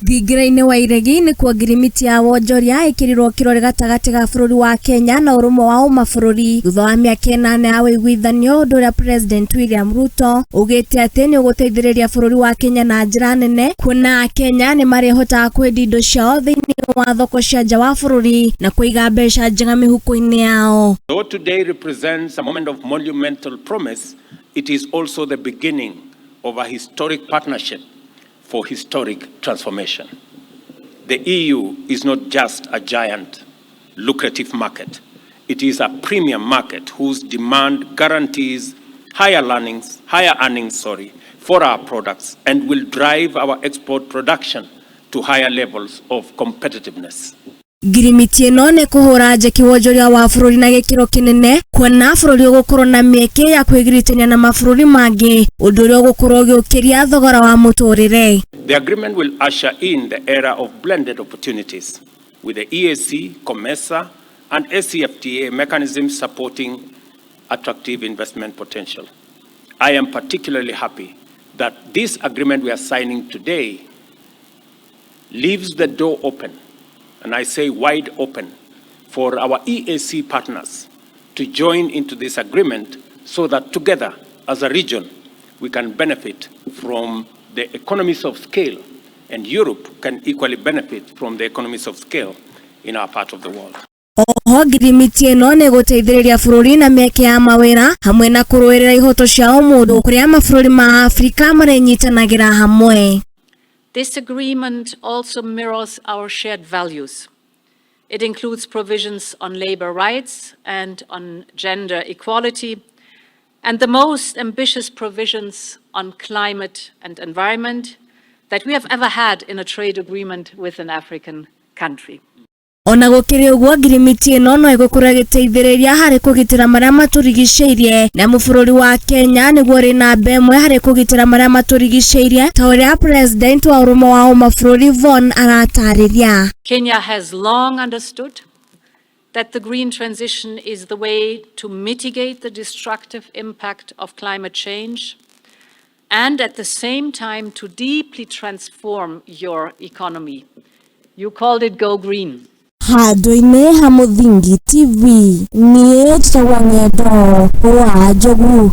thingira-ini wa iregi ni kwa Ngirimiti ya wonjoria ikiringirirwo kirore gatagati ga bururi wa Kenya na urumwe wa mabururi thutha wa miaka 8 ya wiguithanio nduria President William Ruto ugite ati ni guteithereria bururi wa Kenya na njira nene kuna Kenya ni marihota kwendi indo ciao thiini wa thoko cia nja wa bururi na kuiga mbeca njega mihuko-ini yao. Though today represents a moment of monumental promise, it is also the beginning of a historic partnership for historic transformation. The EU is not just a giant, lucrative market. It is a premium market whose demand guarantees higher earnings, for our products and will drive our export production to higher levels of competitiveness. Ngirimiti ino ni kuhura njeki wonjoria wa bururi na gikiro kinene kuona bururi ugukorwo na mieke ya kwigiritania na mabururi mangi undu uria ugukorwo ugiukiria thogora wa muturire. The agreement will usher in the era of blended opportunities with the EAC, COMESA and ACFTA mechanisms supporting attractive investment potential. I am particularly happy that this agreement we are signing today leaves the door open, and I say wide open, for our EAC partners to join into this agreement so that together as a region we can benefit from the economies of scale, and Europe can equally benefit from the economies of scale in our part of the world. Oho Ngirimiti ino ni guteithereria bururi na mieke ya mawira hamwe na kuruirira ihoto cia umundu kuria mabururi ma Afrika marenyitanagira hamwe. This agreement also mirrors our shared values. It includes provisions on labor rights and on gender equality, and the most ambitious provisions on climate and environment that we have ever had in a trade agreement with an African country. Ona gukiri uguo Ngirimiti ino no igukura giteithereria hari kugitira maria maturigiceirie na mubururi wa Kenya niguo ri na mbemwe hari kugitira maria maturigiceirie ta uria President wa urumwe wa mabururi Von aratariria. Kenya has long understood that the green transition is the way to mitigate the destructive impact of climate change and at the same time to deeply transform your economy. You called it Go Green. Handu-ini ha Muthingi TV ni njitagwo Ng'endo wa Njogu.